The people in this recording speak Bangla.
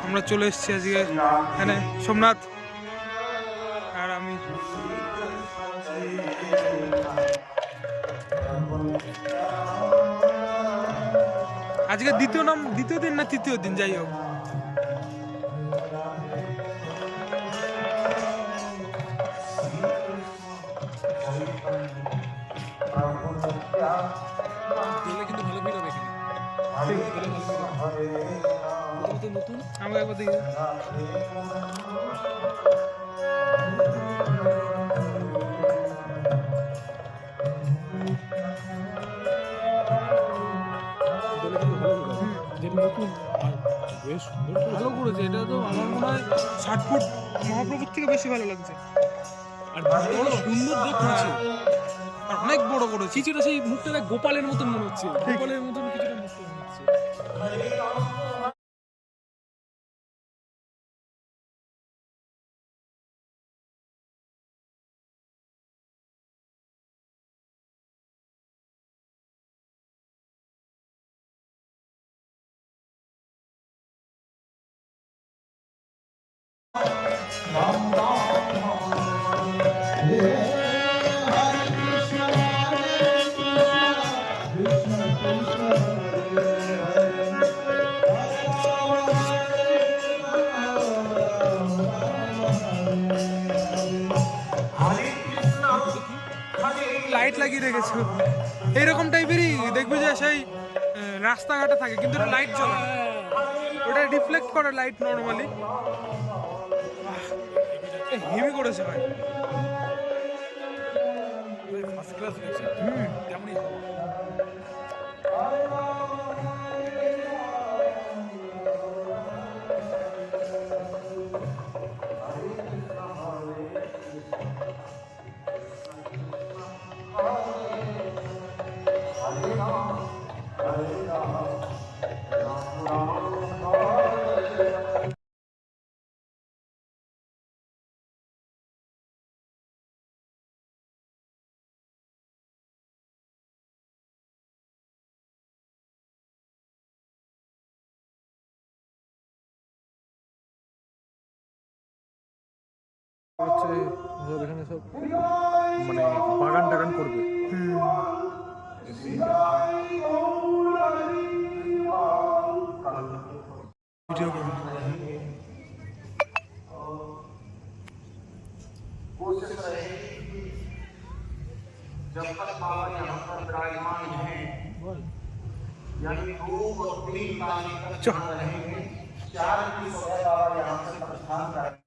আমরা চলে এসেছি আজকে এখানে সোমনাথ, আর আমি আজকে দ্বিতীয় দিন না তৃতীয় দিন, যাই হোক আমাকে একবার দেখি। বেশ ভালো করেছে, এটা তো আমার মনে হয় 60 ফুট মহাপ্রভুর থেকে বেশি ভালো লাগছে, আর বড় সুন্দর দেখছে, আর অনেক বড় করেছে। কিছুটা সেই মুখটা গোপালের মতন মনে হচ্ছে, গোপালের মতন কিছুটা মুখটা মনে হচ্ছে। লাইট লাগিয়ে রেখেছো এইরকম টাইপেরই, দেখবি যে সেই রাস্তাঘাটে থাকে কিন্তু লাইট জ্বলে, ওটা রিফ্লেক্ট করে লাইট নর্মালি। হেভি করেছে ভাই, ফার্স্ট ক্লাস হয়েছে, তেমনই হবে। হচ্ছে এখানে সব মানে বাগান টাগান করবে। ভিডিও করবে। जब तक बाबा यहाँ पर विराजमान हैं, यानी 2 और 3 तारीख तक रहेंगे, 4 की सुबह बाबा यहाँ से प्रस्थान करेंगे।